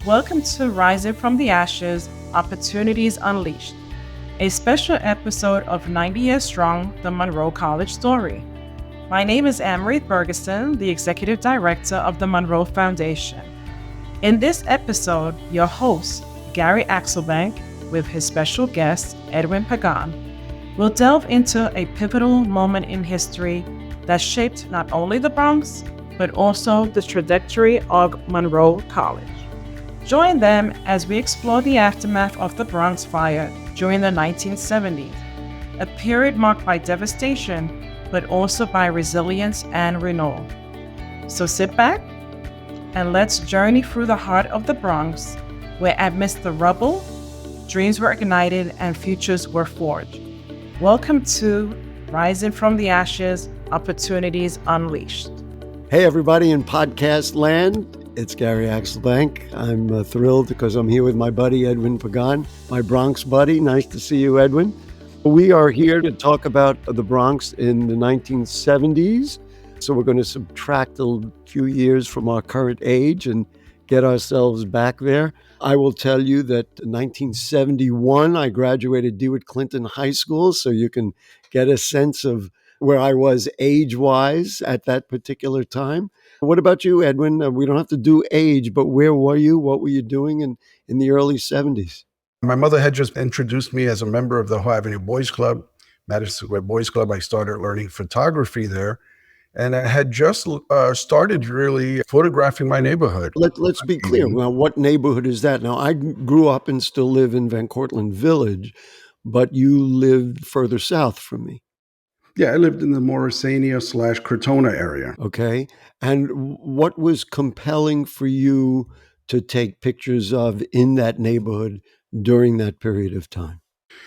Welcome to Rising from the Ashes Opportunities Unleashed, a special episode of 90 Years Strong, the Monroe College story. My name is Anne-Marie Ferguson, the Executive Director of the Monroe Foundation. In this episode, your host, Gary Axelbank, with his special guest, Edwin Pagan, will delve into a pivotal moment in history that shaped not only the Bronx, but also the trajectory of Monroe College. Join them as we explore the aftermath of the Bronx Fire during the 1970s, a period marked by devastation, but also by resilience and renewal. So sit back and let's journey through the heart of the Bronx, where amidst the rubble, dreams were ignited and futures were forged. Welcome to Rising from the Ashes, Opportunities Unleashed. Hey, everybody in podcast land. It's Gary Axelbank. I'm thrilled because I'm here with my buddy, Edwin Pagan, my Bronx buddy. Nice to see you, Edwin. We are here to talk about the Bronx in the 1970s. So we're going to subtract a few years from our current age and get ourselves back there. I will tell you that in 1971, I graduated DeWitt Clinton High School, so you can get a sense of where I was age-wise at that particular time. What about you, Edwin? We don't have to do age, but where were you? What were you doing in the early 70s? My mother had just introduced me as a member of the Howe Avenue Boys Club, Madison Square Boys Club. I started learning photography there. And I had just started really photographing my neighborhood. Let's be clear. Now, what neighborhood is that? Now, I grew up and still live in Van Cortlandt Village, but you lived further south from me. Yeah, I lived in the Morrisania/Crotona area. Okay. And what was compelling for you to take pictures of in that neighborhood during that period of time?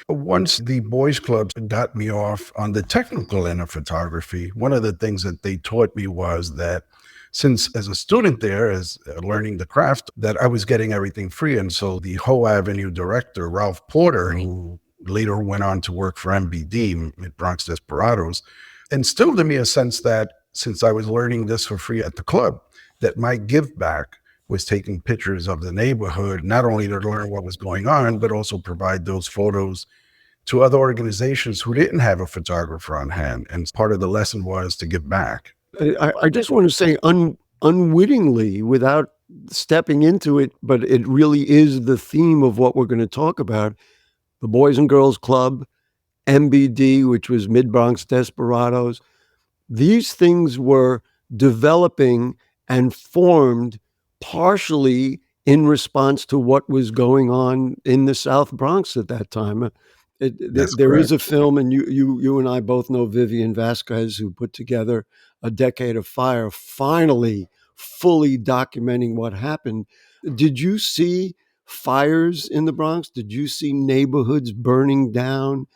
Once the boys clubs got me off on the technical end of photography, one of the things that they taught me was that since as a student there, as learning the craft, that I was getting everything free. And so the Howe Avenue director, Ralph Porter, who later went on to work for MBD, Mid-Bronx Desperados, instilled in me a sense that since I was learning this for free at the club, that my give back was taking pictures of the neighborhood, not only to learn what was going on, but also provide those photos to other organizations who didn't have a photographer on hand. And part of the lesson was to give back. I just want to say unwittingly, without stepping into it, but it really is the theme of what we're going to talk about. The Boys and Girls Club, MBD, which was Mid-Bronx Desperados. These things were developing and formed partially in response to what was going on in the South Bronx at that time. There is a film, and you and I both know Vivian Vasquez, who put together A Decade of Fire, finally fully documenting what happened. Did you see fires in the Bronx? Did you see neighborhoods burning down?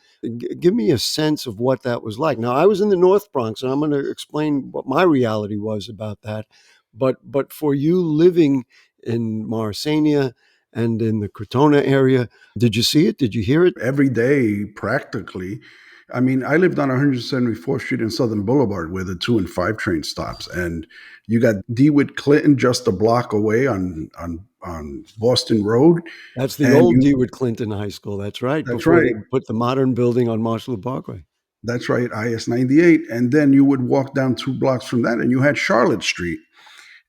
Give me a sense of what that was like. Now, I was in the North Bronx, and I'm going to explain what my reality was about that. But for you living in Morrisania and in the Crotona area, did you see it? Did you hear it? Every day, practically. I mean, I lived on 174th Street and Southern Boulevard where the 2 and 5 train stops. And you got DeWitt Clinton just a block away on Boston Road. That's the old DeWitt Clinton High School. That's right. That's Before right. They put the modern building on Marshall Parkway. That's right, IS 98. And then you would walk down 2 blocks from that and you had Charlotte Street.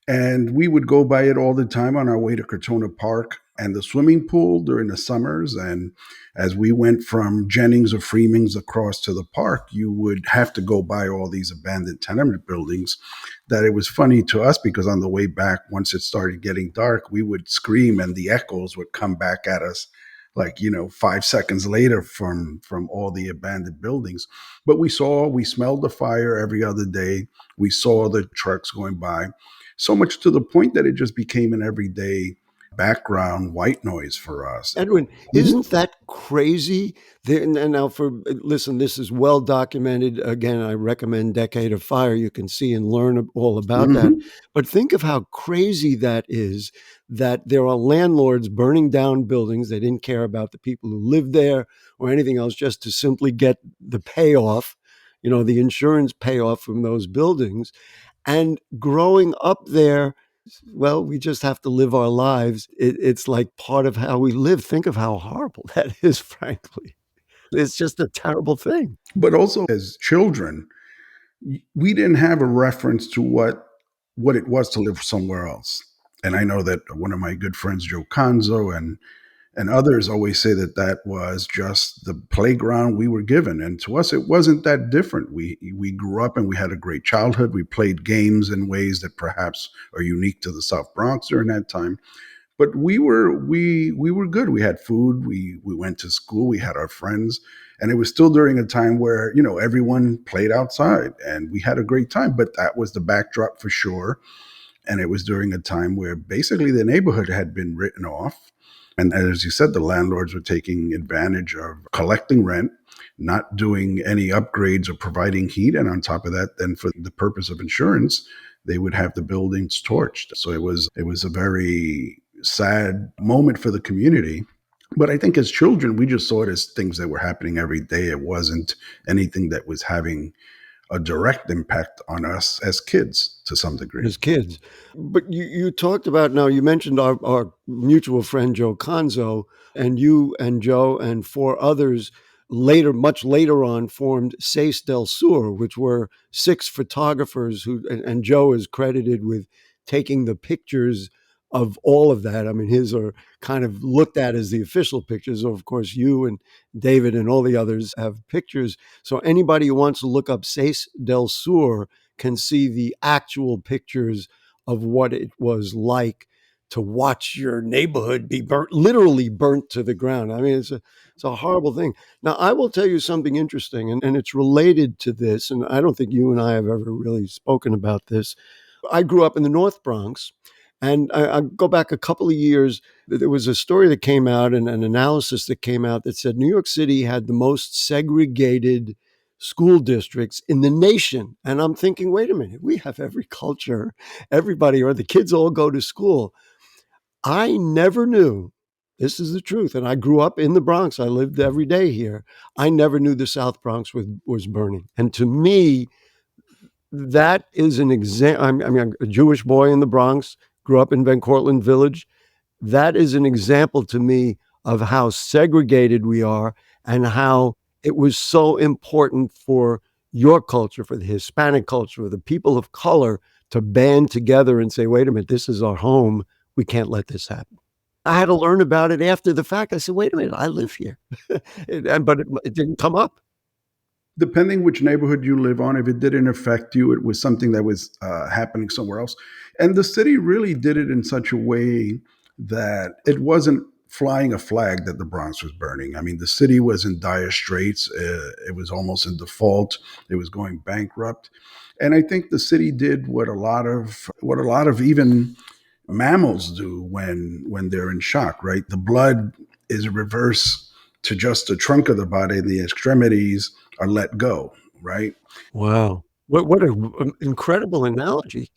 And we would go by it all the time on our way to Crotona Park and the swimming pool during the summers. And as we went from Jennings or Freeman's across to the park, you would have to go by all these abandoned tenement buildings. That it was funny to us because on the way back, once it started getting dark, we would scream and the echoes would come back at us 5 seconds later from all the abandoned buildings. But we smelled the fire every other day. We saw the trucks going by. So much to the point that it just became an everyday background white noise for us. Edwin, isn't that crazy? And now listen, this is well documented. Again, I recommend Decade of Fire. You can see and learn all about that. But think of how crazy that is, that there are landlords burning down buildings. They didn't care about the people who lived there or anything else, just to simply get the payoff, the insurance payoff from those buildings. And growing up there, Well, we just have to live our lives. It's like part of how we live. Think of how horrible that is, frankly. It's just a terrible thing. But also as children, we didn't have a reference to what it was to live somewhere else. And I know that one of my good friends, Joe Conzo, and others always say that that was just the playground we were given. And to us, it wasn't that different. We grew up and we had a great childhood. We played games in ways that perhaps are unique to the South Bronx during that time. But we were good. We had food. We went to school. We had our friends, and it was still during a time where everyone played outside, and we had a great time. But that was the backdrop for sure. And it was during a time where basically the neighborhood had been written off. And as you said, the landlords were taking advantage of collecting rent, not doing any upgrades or providing heat. And on top of that, then for the purpose of insurance, they would have the buildings torched. So it was a very sad moment for the community. But I think as children, we just saw it as things that were happening every day. It wasn't anything that was having a direct impact on us as kids to some degree. As kids. But you talked about, now you mentioned our mutual friend Joe Conzo, and you and Joe and four others later, much later on, formed Seis del Sur, which were six photographers and Joe is credited with taking the pictures of all of that. I mean, his are kind of looked at as the official pictures. Of course, you and David and all the others have pictures. So anybody who wants to look up Seis del Sur can see the actual pictures of what it was like to watch your neighborhood be burnt, literally burnt to the ground. I mean, it's a horrible thing. Now, I will tell you something interesting, and it's related to this, and I don't think you and I have ever really spoken about this. I grew up in the North Bronx, and I go back a couple of years. There was a story that came out and an analysis that came out that said New York City had the most segregated school districts in the nation. And I'm thinking, wait a minute, we have every culture, everybody, or the kids all go to school. I never knew, this is the truth, and I grew up in the Bronx. I lived every day here. I never knew the South Bronx was burning. And to me, that is an example. I mean, I'm a Jewish boy in the Bronx, grew up in Van Cortlandt Village. That is an example to me of how segregated we are and how it was so important for your culture, for the Hispanic culture, for the people of color to band together and say, wait a minute, this is our home. We can't let this happen. I had to learn about it after the fact. I said, wait a minute, I live here. But it didn't come up. Depending which neighborhood you live on, if it didn't affect you, it was something that was happening somewhere else. And the city really did it in such a way that it wasn't flying a flag that the Bronx was burning. I mean, the city was in dire straits. It was almost in default. It was going bankrupt. And I think the city did what a lot of even mammals do when they're in shock, right? The blood is a reverse to just the trunk of the body, and the extremities are let go, right? Wow. What an incredible analogy.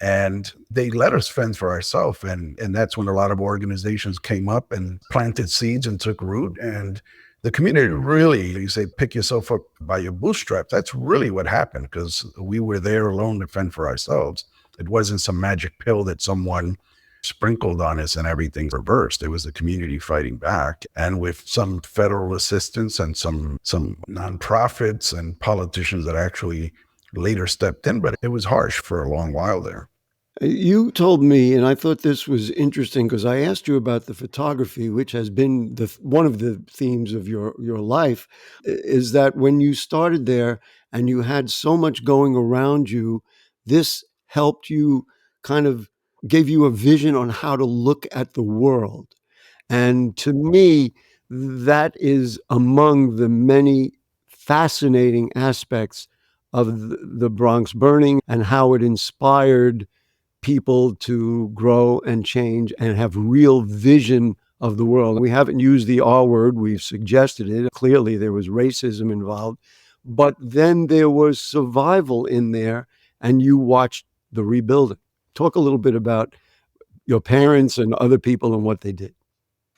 And they let us fend for ourselves. And that's when a lot of organizations came up and planted seeds and took root. And the community really, you say, pick yourself up by your bootstraps. That's really what happened, because we were there alone to fend for ourselves. It wasn't some magic pill that someone sprinkled on us and everything reversed. It was the community fighting back, and with some federal assistance and some nonprofits and politicians that actually later stepped in. But it was harsh for a long while there. You told me, and I thought this was interesting because I asked you about the photography, which has been one of the themes of your life, is that when you started there and you had so much going around you, this helped you, kind of gave you a vision on how to look at the world. And to me, that is among the many fascinating aspects of the Bronx burning and how it inspired people to grow and change and have real vision of the world. We haven't used the R word, we've suggested it. Clearly, there was racism involved, but then there was survival in there, and you watched the rebuilding. Talk a little bit about your parents and other people and what they did.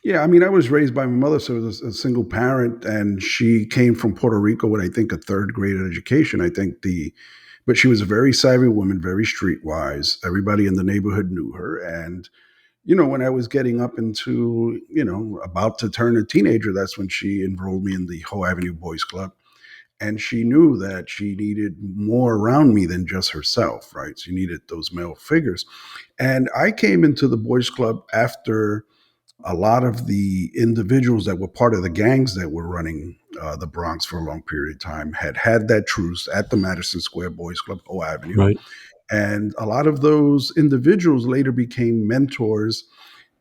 Yeah, I mean, I was raised by my mother, so I was a single parent, and she came from Puerto Rico with, I think, a third grade education. I think the But she was a very savvy woman, very streetwise. Everybody in the neighborhood knew her. And, when I was getting up into, about to turn a teenager, that's when she enrolled me in the Hoe Avenue Boys Club. And she knew that she needed more around me than just herself, right? She needed those male figures. And I came into the Boys Club after a lot of the individuals that were part of the gangs that were running the Bronx for a long period of time had that truce at the Madison Square Boys Club, O Avenue. Right. And a lot of those individuals later became mentors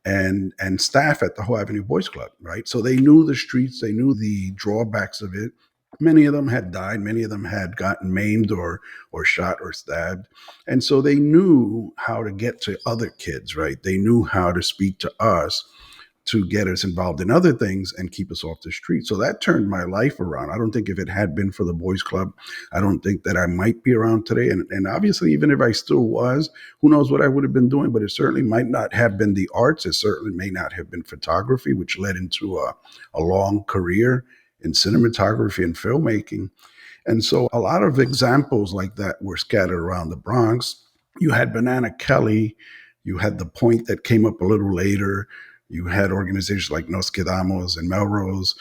and staff at the Hoe Avenue Boys Club, right? So they knew the streets, they knew the drawbacks of it. Many of them had died, many of them had gotten maimed or shot or stabbed. And so they knew how to get to other kids, right? They knew how to speak to us to get us involved in other things and keep us off the street. So that turned my life around. I don't think if it had been for the Boys Club, I don't think that I might be around today. And obviously, even if I still was, who knows what I would have been doing, but it certainly might not have been the arts. It certainly may not have been photography, which led into a long career in cinematography and filmmaking. And so a lot of examples like that were scattered around the Bronx. You had Banana Kelly, you had The Point that came up a little later. You had organizations like Nos Quedamos and Melrose,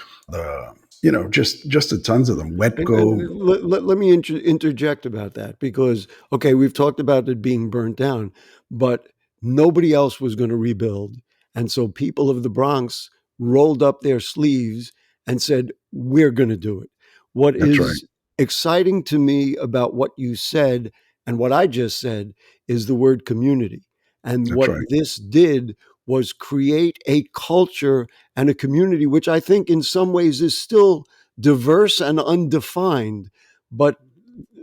just a tons of them. And Wetco. let me interject about that because, okay, we've talked about it being burnt down, but nobody else was going to rebuild. And so people of the Bronx rolled up their sleeves and said, we're going to do it. What That's right. is exciting to me about what you said and what I just said is the word community. And That's what right. this did was create a culture and a community, which I think in some ways is still diverse and undefined. But,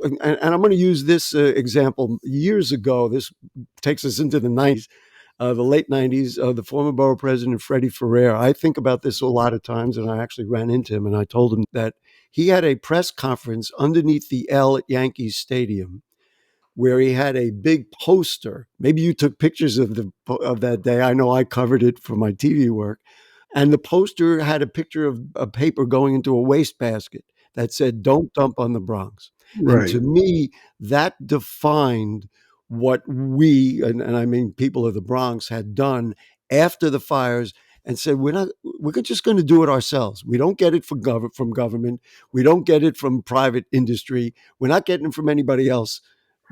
and I'm going to use this example years ago. This takes us into the 90s, the late 90s, the former borough president, Freddie Ferrer. I think about this a lot of times, and I actually ran into him and I told him that he had a press conference underneath the L at Yankees Stadium where he had a big poster. Maybe you took pictures of that day. I know I covered it for my TV work. And the poster had a picture of a paper going into a wastebasket that said, "Don't dump on the Bronx." And Right. to me, that defined what we, and I mean people of the Bronx, had done after the fires and said, we're just going to do it ourselves. We don't get it from government. We don't get it from private industry. We're not getting it from anybody else.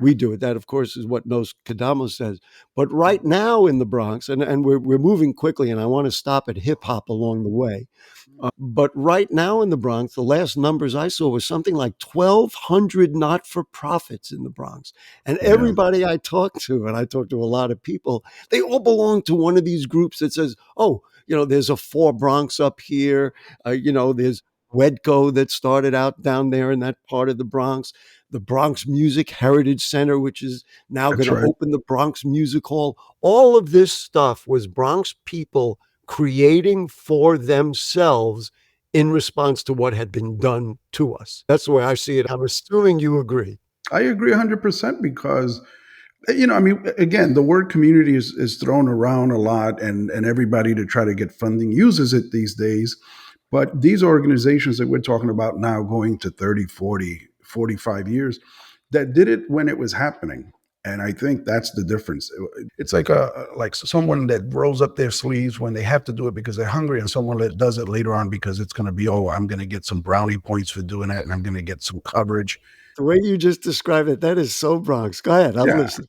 We do it. That, of course, is what Nos Cadamos says. But right now in the Bronx, and we're moving quickly, and I want to stop at hip hop along the way. But right now in the Bronx, the last numbers I saw was something like 1,200 not for profits in the Bronx. And Yeah. everybody I talked to, and I talked to a lot of people, they all belong to one of these groups that says, oh, there's a Four Bronx up here. There's Wedco that started out down there in that part of the Bronx. The Bronx Music Heritage Center, which is now going That's to right. open the Bronx Music Hall. All of this stuff was Bronx people creating for themselves in response to what had been done to us. That's the way I see it. I'm assuming you agree. I agree 100% because, I mean, again, the word community is thrown around a lot and everybody to try to get funding uses it these days. But these organizations that we're talking about now going to 30, 40, 45 years that did it when it was happening. And I think that's the difference. It's like someone that rolls up their sleeves when they have to do it because they're hungry, and someone that does it later on because it's going to be, oh, I'm going to get some brownie points for doing that, and I'm going to get some coverage. The way you just described it, that is so Bronx. Go ahead, I'm Yeah, listening.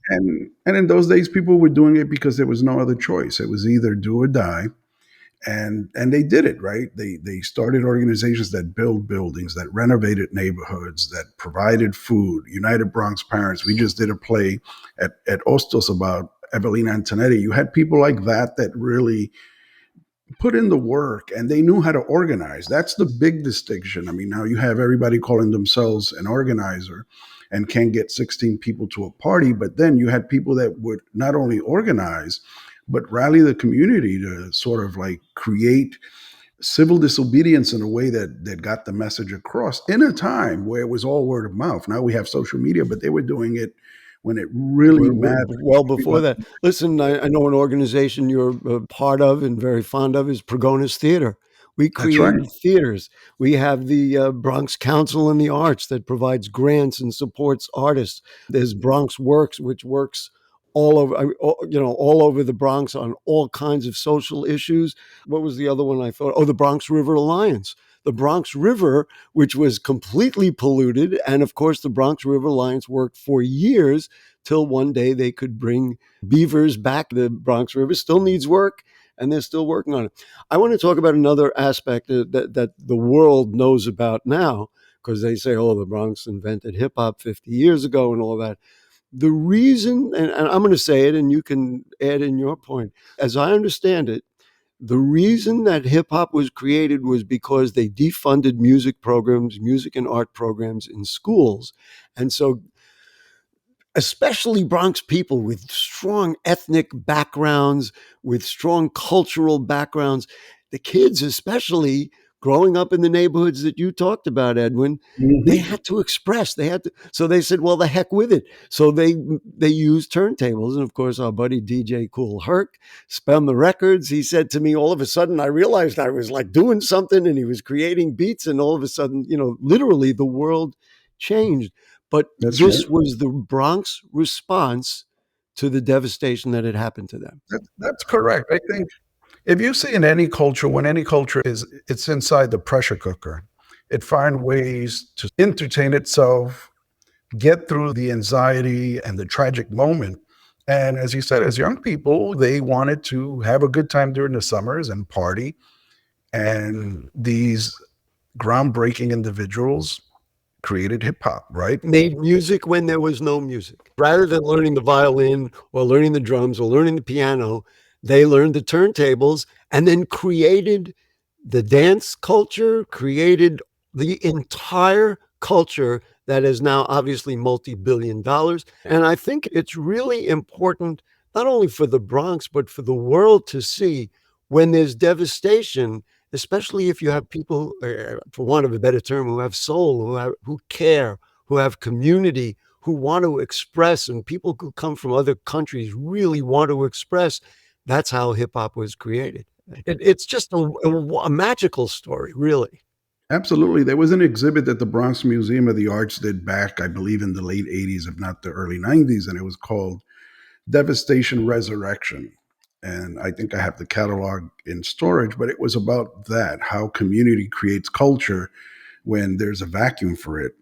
and in those days, people were doing it because there was no other choice. It was either do or die, and they did it right. They started organizations that built buildings, that renovated neighborhoods, that provided food. United Bronx Parents. We just did a play at Ostos about Evelina Antonetti. You had people like that really put in the work and they knew how to organize. That's the big distinction. I mean, now you have everybody calling themselves an organizer and can get 16 people to a party, but then you had people that would not only organize, but rally the community to sort of like create civil disobedience in a way that got the message across in a time where it was all word of mouth. Now we have social media, but they were doing it when it really We're mattered. well before that. Listen, I know an organization you're a part of and very fond of is Pregona's Theater, We That's right. created theaters. We have the Bronx Council in the Arts that provides grants and supports artists. There's Bronx Works, which works all over, all over the Bronx on all kinds of social issues. What was the other one I thought? Oh, the Bronx River Alliance. The Bronx River, which was completely polluted. And of course, the Bronx River Alliance worked for years till one day they could bring beavers back. The Bronx River still needs work, and they're still working on it. I want to talk about another aspect that the world knows about now, because they say, oh, the Bronx invented hip hop 50 years ago and all that. The reason, and I'm going to say it and you can add in your point, as I understand it, the reason that hip hop was created was because they defunded music programs, music and art programs in schools. And so especially Bronx people with strong ethnic backgrounds, with strong cultural backgrounds. The kids, especially growing up in the neighborhoods that you talked about, Edwin, they Hmm. had to express. They had to. So they said, "Well, the heck with it." So they used turntables, and of course, our buddy DJ Kool Herc spun the records. He said to me, all of a sudden, I realized I was like doing something, and he was creating beats, and all of a sudden, literally, the world changed. But That's right. this was the Bronx response to the devastation that had happened to them. That's correct. I think if you see in any culture, when any culture it's inside the pressure cooker, it finds ways to entertain itself, get through the anxiety and the tragic moment. And as you said, as young people, they wanted to have a good time during the summers and party. And these groundbreaking individuals created hip hop, right? Made music when there was no music. Rather than learning the violin or learning the drums or learning the piano, they learned the turntables and then created the dance culture, created the entire culture that is now obviously multi-billion dollars. And I think it's really important, not only for the Bronx, but for the world to see when there's devastation, especially if you have people, for want of a better term, who have soul, who care, who have community, who want to express, and people who come from other countries really want to express. That's how hip hop was created. It's just a magical story, really. Absolutely. There was an exhibit that the Bronx Museum of the Arts did back, I believe, in the late 80s, if not the early 90s, and it was called Devastation Resurrection. And I think I have the catalog in storage, but it was about that, how community creates culture when there's a vacuum for it.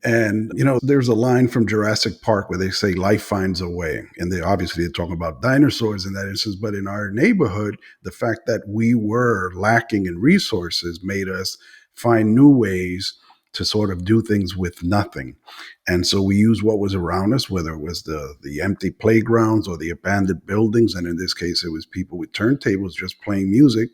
And, there's a line from Jurassic Park where they say life finds a way. And they obviously they're talking about dinosaurs in that instance. But in our neighborhood, the fact that we were lacking in resources made us find new ways to sort of do things with nothing. And so we used what was around us, whether it was the empty playgrounds or the abandoned buildings. And in this case, it was people with turntables just playing music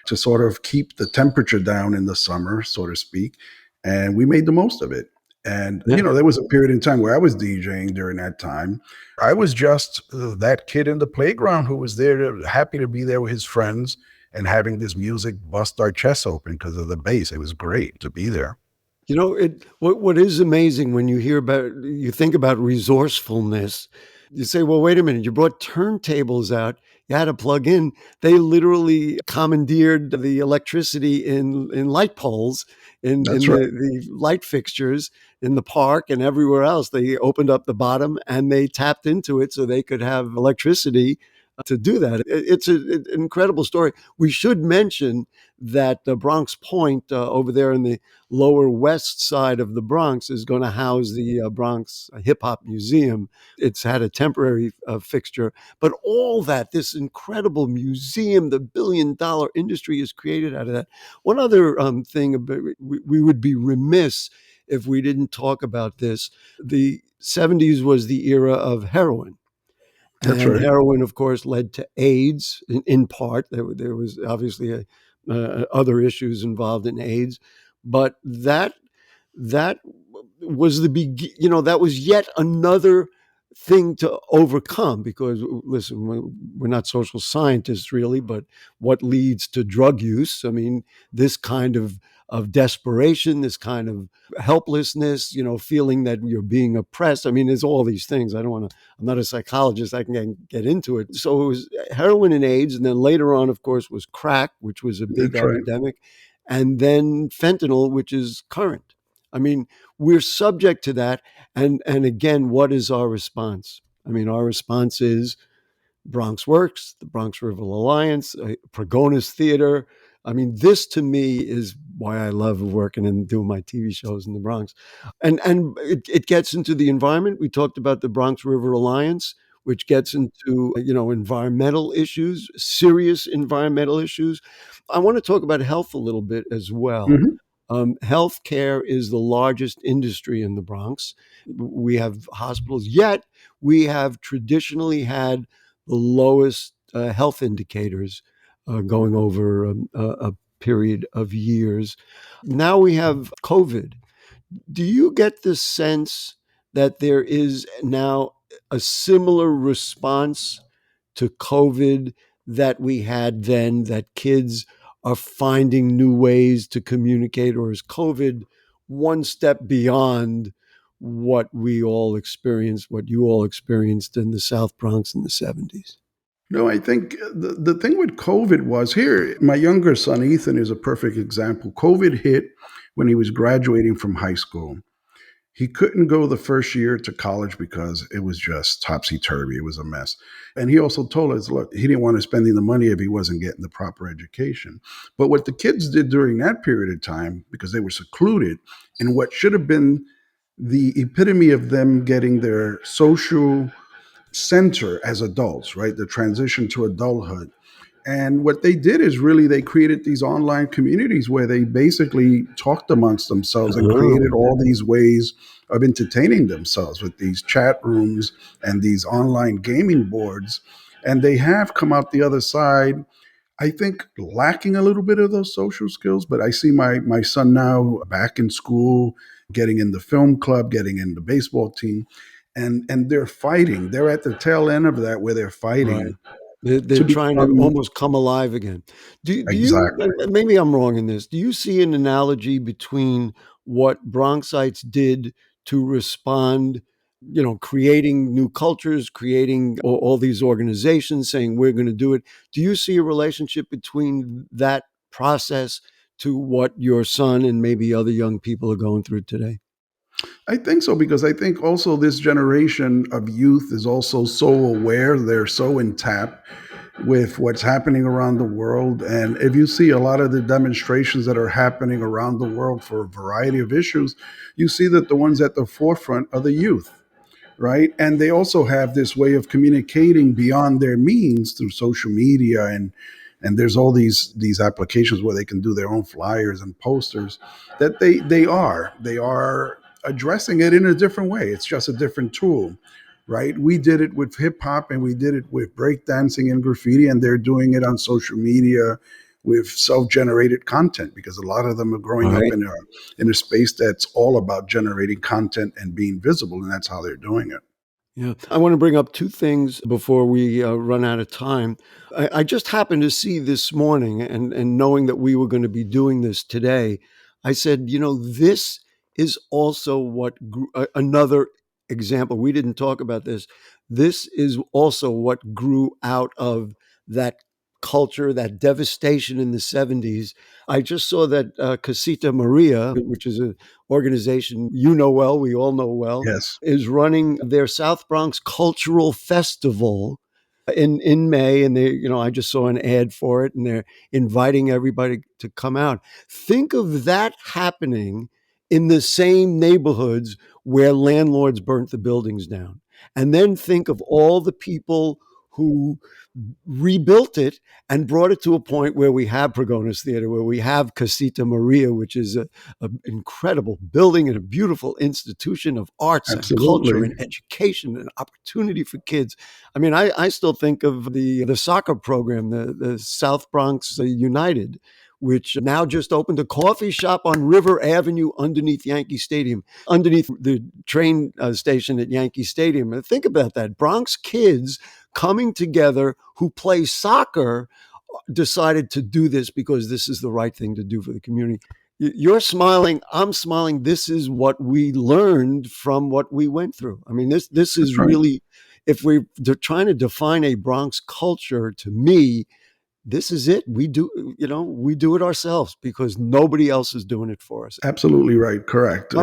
to sort of keep the temperature down in the summer, so to speak. And we made the most of it. And, Yeah. there was a period in time where I was DJing during that time. I was just that kid in the playground who was there, happy to be there with his friends and having this music bust our chests open because of the bass. It was great to be there. What is amazing when you think about resourcefulness, you say, well, wait a minute, you brought turntables out, you had to plug in. They literally commandeered the electricity in light poles, in That's right. the light fixtures in the park and everywhere else. They opened up the bottom and they tapped into it so they could have electricity to do that. It's an incredible story. We should mention that the Bronx Point over there in the lower west side of the Bronx is going to house the Bronx Hip Hop Museum. It's had a temporary fixture, but all that, this incredible museum, the billion-dollar industry is created out of that. One other thing, we would be remiss if we didn't talk about this. The 70s was the era of heroin. That's And right. heroin, of course, led to AIDS in part. There was obviously other issues involved in AIDS, but that was that was yet another thing to overcome because, listen, we're not social scientists really, but what leads to drug use? I mean, this kind of of desperation, this kind of helplessness, feeling that you're being oppressed. I mean, there's all these things. I'm not a psychologist. I can get into it. So it was heroin and AIDS. And then later on, of course, was crack, which was a big That's right. epidemic. And then fentanyl, which is current. I mean, we're subject to that. And again, what is our response? I mean, our response is Bronx Works, the Bronx River Alliance, Progonis Theater. I mean, this to me is why I love working and doing my TV shows in the Bronx. And it gets into the environment. We talked about the Bronx River Alliance, which gets into, environmental issues, serious environmental issues. I want to talk about health a little bit as well. Mhm. Healthcare is the largest industry in the Bronx. We have hospitals, yet we have traditionally had the lowest health indicators going over a period of years. Now we have COVID. Do you get the sense that there is now a similar response to COVID that we had then, that kids are finding new ways to communicate, or is COVID one step beyond what we all experienced, what you all experienced in the South Bronx in the 70s? No, I think the thing with COVID was here, my younger son, Ethan, is a perfect example. COVID hit when he was graduating from high school. He couldn't go the first year to college because it was just topsy turvy. It was a mess. And he also told us, look, he didn't want to spend the money if he wasn't getting the proper education. But what the kids did during that period of time, because they were secluded, and what should have been the epitome of them getting their social center as adults, right? The transition to adulthood. And what they did is really they created these online communities where they basically talked amongst themselves and created all these ways of entertaining themselves with these chat rooms and these online gaming boards. And they have come out the other side, I think, lacking a little bit of those social skills. But I see my son now back in school, getting in the film club, getting in the baseball team. And they're fighting. They're at the tail end of that where they're Right. fighting They're to trying to become almost come alive again. Do you, exactly. and maybe I'm wrong in this, do you see an analogy between what Bronxites did to respond, creating new cultures, creating all these organizations saying we're going to do it? Do you see a relationship between that process to what your son and maybe other young people are going through today? I think so, because I think also this generation of youth is also so aware. They're so in tap with what's happening around the world. And if you see a lot of the demonstrations that are happening around the world for a variety of issues, you see that the ones at the forefront are the youth, right? And they also have this way of communicating beyond their means through social media, and there's all these applications where they can do their own flyers and posters that they are addressing it in a different way. It's just a different tool, right? We did it with hip hop and we did it with breakdancing and graffiti, and they're doing it on social media with self-generated content, because a lot of them are growing up Right. in a space that's all about generating content and being visible, and that's how they're doing it. Yeah. I want to bring up two things before we run out of time. I just happened to see this morning, and knowing that we were going to be doing this today, I said, this is also another example. We didn't talk about this. This is also what grew out of that culture, that devastation in the 70s. I just saw that Casita Maria, which is an organization you know well, we all know well, Yes, is running their South Bronx Cultural Festival in May, and I just saw an ad for it, and they're inviting everybody to come out. Think of that happening in the same neighborhoods where landlords burnt the buildings down, and then think of all the people who rebuilt it and brought it to a point where we have Progonis Theater, where we have Casita Maria, which is an incredible building and a beautiful institution of arts and culture absolutely. and education and opportunity for kids. I mean, I still think of the soccer program, the South Bronx United, which now just opened a coffee shop on River Avenue underneath Yankee Stadium, underneath the train station at Yankee Stadium. And think about that. Bronx kids coming together who play soccer decided to do this because this is the right thing to do for the community. You're smiling, I'm smiling. This is what we learned from what we went through. I mean, this That's is right. really, if we're trying to define a Bronx culture, to me, this is it. We do, we do it ourselves because nobody else is doing it for us. Absolutely right. Correct.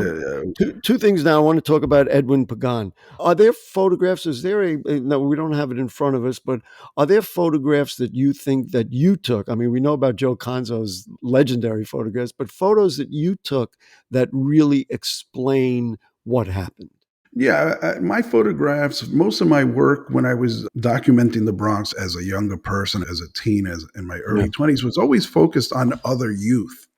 Two things now. I want to talk about Edwin Pagan. Are there photographs? Is there no, we don't have it in front of us, but are there photographs that you think that you took? I mean, we know about Joe Conzo's legendary photographs, but photos that you took that really explain what happened. Yeah, my photographs, most of my work when I was documenting the Bronx as a younger person, as a teen, as in my Yeah. early 20s, was always focused on other youth.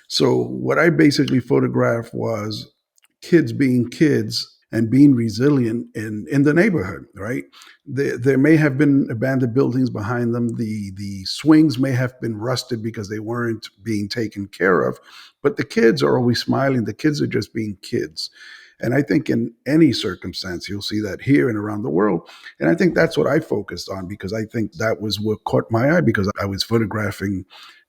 So what I basically photographed was kids being kids and being resilient in the neighborhood, right? There may have been abandoned buildings behind them. The swings may have been rusted because they weren't being taken care of, but the kids are always smiling. The kids are just being kids. And I think in any circumstance, you'll see that here and around the world. And I think that's what I focused on because I think that was what caught my eye because I was photographing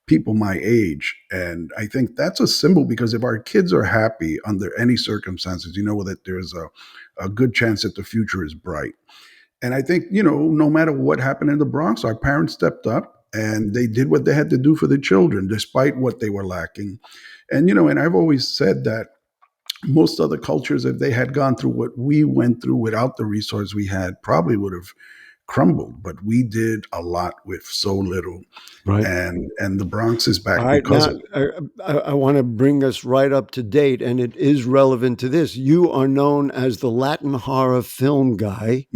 people my age. And I think that's a symbol because if our kids are happy under any circumstances, you know that there's a good chance that the future is bright. And I think, no matter what happened in the Bronx, our parents stepped up and they did what they had to do for the children, despite what they were lacking. And I've always said that most other cultures, if they had gone through what we went through without the resource we had, probably would have crumbled. But we did a lot with so little. Right. And the Bronx is All back right, because now of I want to bring us right up to date, and it is relevant to this. You are known as the Latin horror film guy.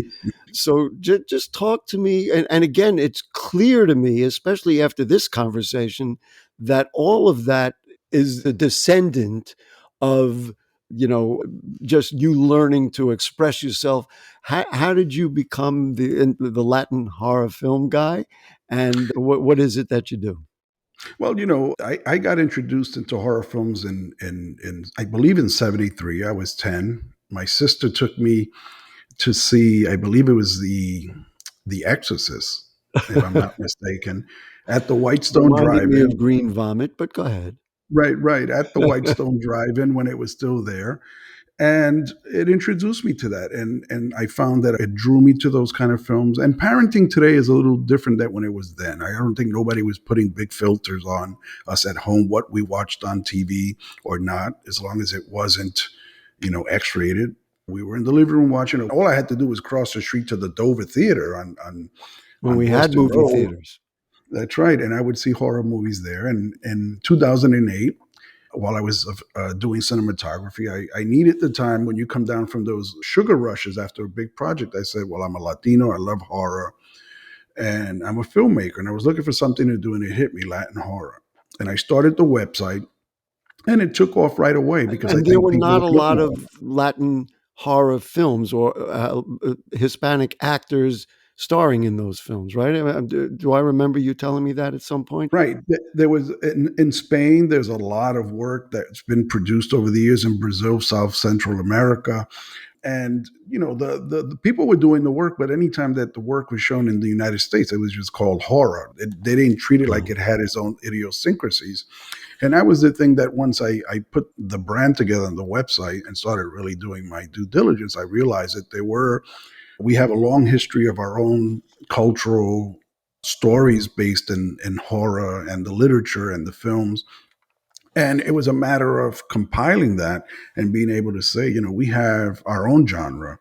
So just talk to me. And again, it's clear to me, especially after this conversation, that all of that is the descendant of, just you learning to express yourself. How did you become the Latin horror film guy? And what is it that you do? Well, I got introduced into horror films in I believe in '73. I was 10. My sister took me to see, I believe it was the Exorcist, if I'm not mistaken, at the Whitestone Reminded me Drive-In. of Green Vomit, but go ahead. Right, at the Whitestone Drive-In when it was still there. And it introduced me to that. And I found that it drew me to those kind of films. And parenting today is a little different than when it was then. I don't think nobody was putting big filters on us at home, what we watched on TV or not, as long as it wasn't, X-rated. We were in the living room watching it. All I had to do was cross the street to the Dover Theater When on we had Boston movie Road. theaters. That's right. And I would see horror movies there. And in 2008, while I was doing cinematography, I needed the time when you come down from those sugar rushes after a big project. I said, well, I'm a Latino. I love horror. And I'm a filmmaker. And I was looking for something to do. And it hit me, Latin horror. And I started the website. And it took off right away because I And there think were people not were a looking lot for of Latin horror films or Hispanic actors starring in those films, right? Do I remember you telling me that at some point? Right. There was in Spain, there's a lot of work that's been produced over the years in Brazil, South Central America. And the people were doing the work, but anytime that the work was shown in the United States, it was just called horror. They didn't treat it like it had its own idiosyncrasies. And that was the thing that once I put the brand together on the website and started really doing my due diligence, I realized that we have a long history of our own cultural stories based in horror and the literature and the films. And it was a matter of compiling that and being able to say, we have our own genre.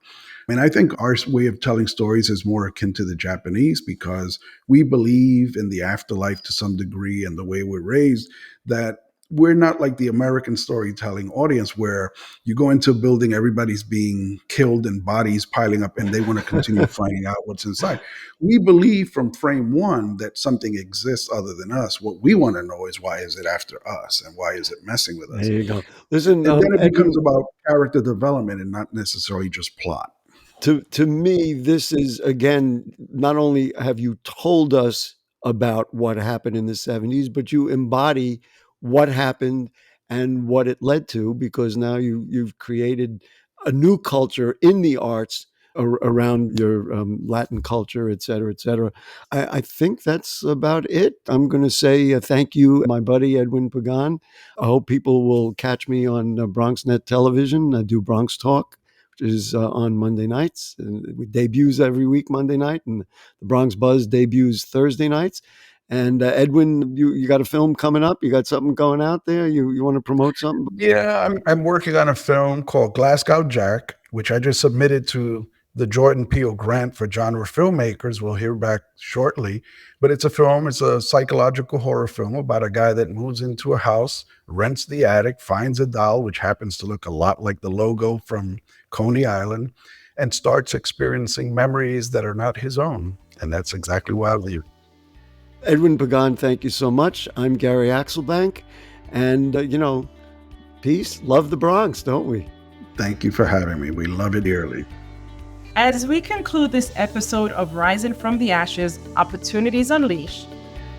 And I think our way of telling stories is more akin to the Japanese because we believe in the afterlife to some degree and the way we're raised that we're not like the American storytelling audience where you go into a building, everybody's being killed and bodies piling up and they want to continue finding out what's inside. We believe from frame one that something exists other than us. What we want to know is why is it after us and why is it messing with us? There you go. Listen, And then it becomes Edwin, about character development and not necessarily just plot. to me, this is, again, not only have you told us about what happened in the 70s, but you embody what happened and what it led to, because now you've created a new culture in the arts around your Latin culture, et cetera, et cetera. I think that's about it. I'm going to say thank you, my buddy Edwin Pagan. I hope people will catch me on BronxNet Television. I do Bronx Talk, which is on Monday nights. We debuts every week Monday night, and the Bronx Buzz debuts Thursday nights. And Edwin, you got a film coming up? You got something going out there? You want to promote something? Yeah, I'm working on a film called Glasgow Jack, which I just submitted to the Jordan Peele Grant for Genre Filmmakers. We'll hear back shortly. But it's a psychological horror film about a guy that moves into a house, rents the attic, finds a doll, which happens to look a lot like the logo from Coney Island, and starts experiencing memories that are not his own. And that's exactly why I leave. Edwin Pagan, thank you so much. I'm Gary Axelbank. And, peace, love the Bronx, don't we? Thank you for having me. We love it dearly. As we conclude this episode of Rising from the Ashes, Opportunities Unleashed,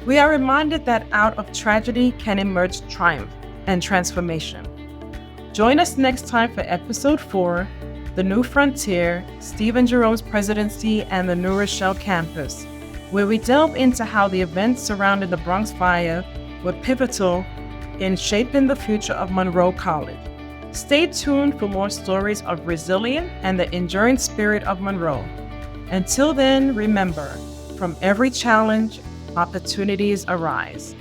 we are reminded that out of tragedy can emerge triumph and transformation. Join us next time for episode 4, The New Frontier, Stephen Jerome's Presidency and the New Rochelle Campus, where we delve into how the events surrounding the Bronx Fire were pivotal in shaping the future of Monroe College. Stay tuned for more stories of resilience and the enduring spirit of Monroe. Until then, remember, from every challenge, opportunities arise.